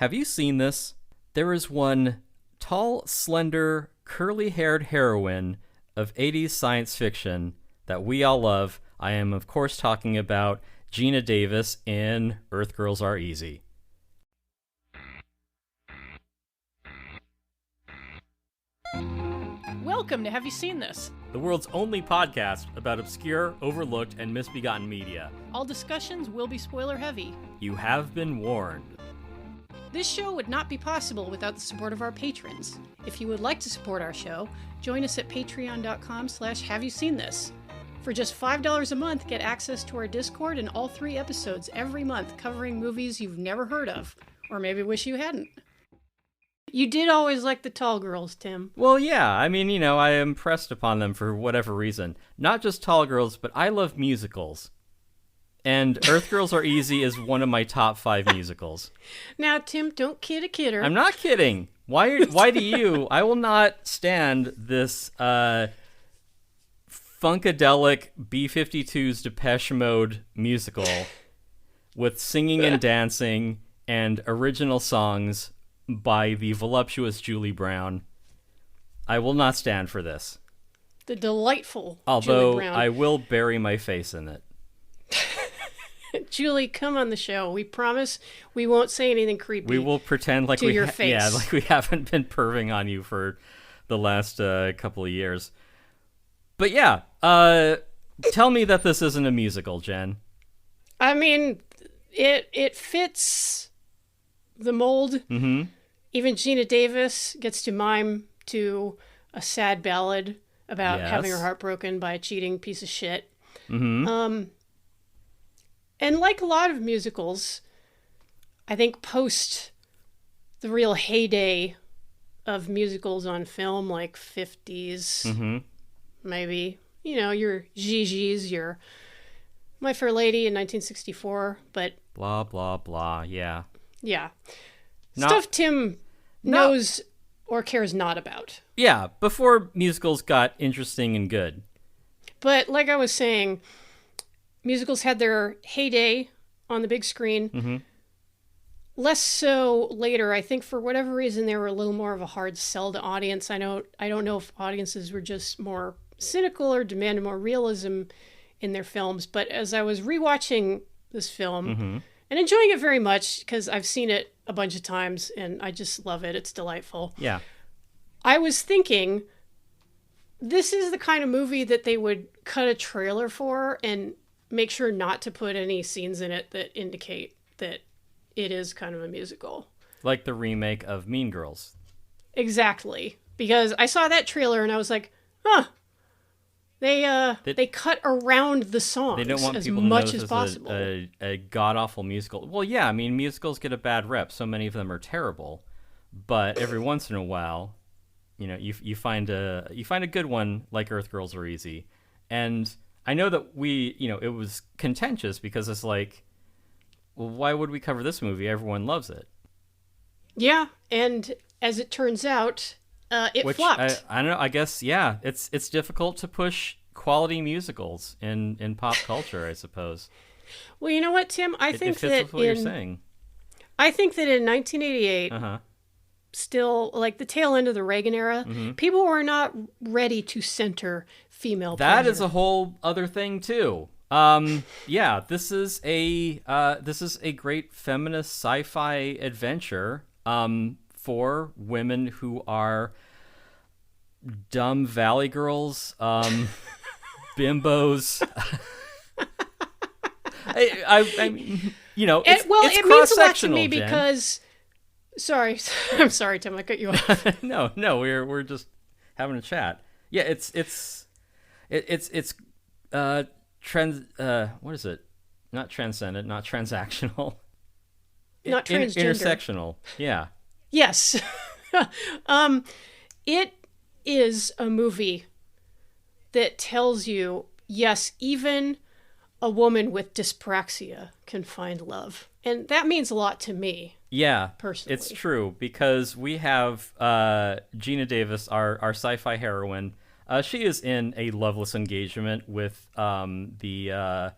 Have you seen this? There is one tall, slender, curly-haired heroine of 80s science fiction that we all love. I am, of course, talking about Gina Davis in Earth Girls Are Easy. Welcome to Have You Seen This? The world's only podcast about obscure, overlooked, and misbegotten media. All discussions will be spoiler heavy. You have been warned. This show would not be possible without the support of our patrons. If you would like to support our show, join us at patreon.com/haveyouseenthis. For just $5 a month, get access to our Discord and all 3 episodes every month covering movies you've never heard of, or maybe wish you hadn't. You did always like the tall girls, Tim. Well, yeah, I mean, I impressed upon them for whatever reason. Not just tall girls, but I love musicals. And Earth Girls Are Easy is one of my top 5 musicals. Now, Tim, don't kid a kidder. I'm not kidding. Why do you? I will not stand this funkadelic B-52's Depeche Mode musical with singing and dancing and original songs by the voluptuous Julie Brown. I will not stand for this. The delightful Although Julie Brown. I will bury my face in it. Julie, come on the show. We promise we won't say anything creepy. We will pretend like to your face. Yeah, like we haven't been perving on you for the last couple of years. But yeah, tell me that this isn't a musical, Jen. I mean, it fits the mold. Mm-hmm. Even Gina Davis gets to mime to a sad ballad about having her heart broken by a cheating piece of shit. Mm-hmm. And like a lot of musicals, I think post the real heyday of musicals on film, like 50s, maybe, your Gigi's, your My Fair Lady in 1964, but... Blah, blah, blah, yeah. Yeah. Stuff Tim knows or cares not about. Yeah, before musicals got interesting and good. But like I was saying, musicals had their heyday on the big screen. Mm-hmm. Less so later. I think for whatever reason they were a little more of a hard sell to audience. I don't know if audiences were just more cynical or demanded more realism in their films. But as I was rewatching this film and enjoying it very much because I've seen it a bunch of times and I just love it. It's delightful. Yeah. I was thinking, this is the kind of movie that they would cut a trailer for and make sure not to put any scenes in it that indicate that it is kind of a musical. Like the remake of Mean Girls. Exactly. Because I saw that trailer and I was like, huh. They cut around the songs they don't want as people to much know as possible. A god-awful musical. Well, yeah, I mean, musicals get a bad rep. So many of them are terrible. But every once in a while, you find a good one like Earth Girls Are Easy. And I know that it was contentious because it's like, well, why would we cover this movie? Everyone loves it. Yeah, and as it turns out, it flopped. I don't know. I guess, yeah, it's difficult to push quality musicals in pop culture, I suppose. Well, you know what, Tim? I think it fits with what you're saying. I think that in 1988, still like the tail end of the Reagan era, people were not ready to center female pleasure. That is a whole other thing too. Yeah, this is a great feminist sci-fi adventure for women who are dumb valley girls, bimbos. I mean, it's it means a lot to me Jen. because. Sorry, I'm sorry, Tim. I cut you off. No, we're just having a chat. Yeah, it's what is it? Not transcendent, not transactional. Not transgender. Intersectional. Yeah. Yes. It is a movie that tells you, yes, even a woman with dyspraxia can find love. And that means a lot to me. Yeah, personally. It's true because we have Gina Davis, our sci-fi heroine. She is in a loveless engagement with the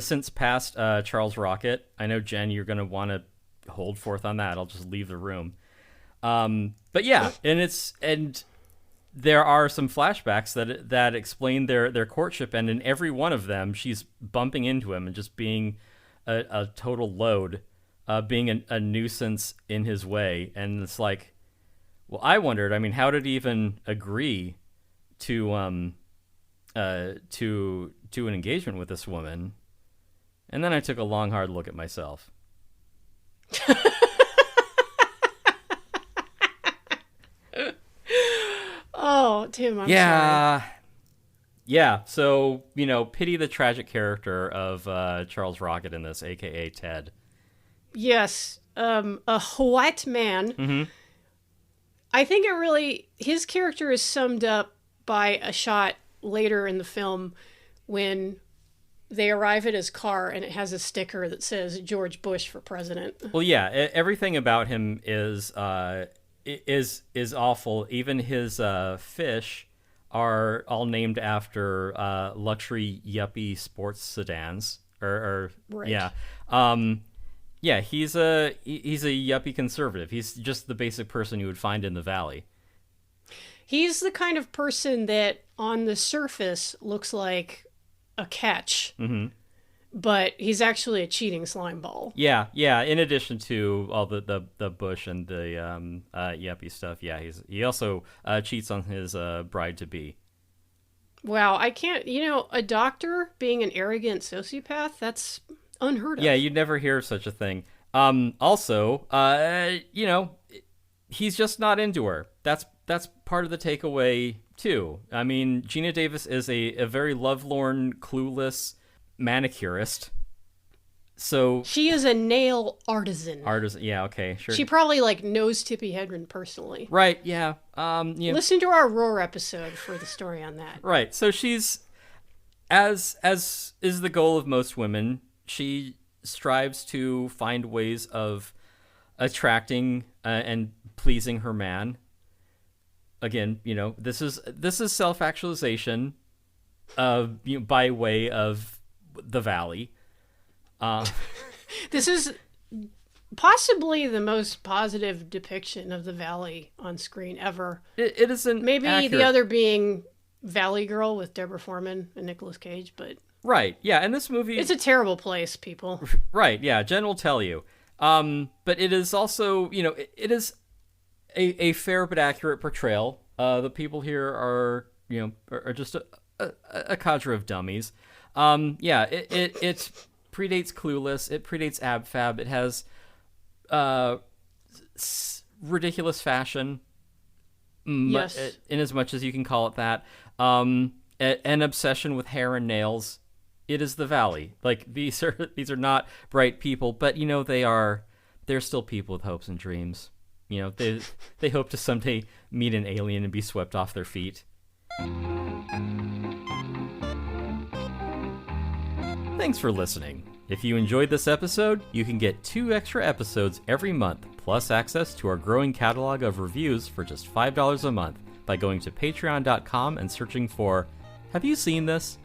since passed Charles Rocket. I know, Jen, you're going to want to hold forth on that. I'll just leave the room. But yeah, and there are some flashbacks that explain their courtship, and in every one of them, she's bumping into him and just being a total load, being a nuisance in his way. And it's like, well, I wondered, I mean, how did he even agree to an engagement with this woman? And then I took a long, hard look at myself. Oh, Tim, I'm yeah. sorry. Yeah, so, pity the tragic character of Charles Rocket in this, a.k.a. Ted. Yes, a white man. Mm-hmm. I think his character is summed up by a shot later in the film when they arrive at his car and it has a sticker that says George Bush for president. Well, yeah, everything about him is awful. Even his fish are all named after luxury yuppie sports sedans. Right. Yeah. Yeah, he's a yuppie conservative. He's just the basic person you would find in the Valley. He's the kind of person that on the surface looks like a catch, but he's actually a cheating slime ball. Yeah. In addition to all the Bush and the yuppie stuff, yeah, he also cheats on his bride to be. Wow, I can't. A doctor being an arrogant sociopath, that's unheard of. Yeah, you'd never hear of such a thing. Also, he's just not into her. That's part of the takeaway too. I mean, Gina Davis is a very lovelorn, clueless manicurist. So she is a nail artisan. Yeah, okay, sure. She probably knows Tippi Hedren personally. Right, yeah. Listen to our Roar episode for the story on that. Right. So she's, as is the goal of most women, she strives to find ways of attracting and pleasing her man. Again, this is self-actualization by way of the Valley. This is possibly the most positive depiction of the Valley on screen ever. It isn't maybe accurate. The other being Valley Girl with Deborah Foreman and Nicolas Cage, but right, yeah, and this movie, it's a terrible place, people. Right, yeah, Jen will tell you. But it is also, it is a fair but accurate portrayal. The people here are just a cadre of dummies. Yeah, it predates Clueless. It predates Ab Fab. It has ridiculous fashion. Yes. In as much as you can call it that. An obsession with hair and nails. It is the Valley. These are not bright people, but they're still people with hopes and dreams. They hope to someday meet an alien and be swept off their feet. Thanks for listening. If you enjoyed this episode, you can get 2 extra episodes every month, plus access to our growing catalog of reviews for just $5 a month by going to patreon.com and searching for Have You Seen This?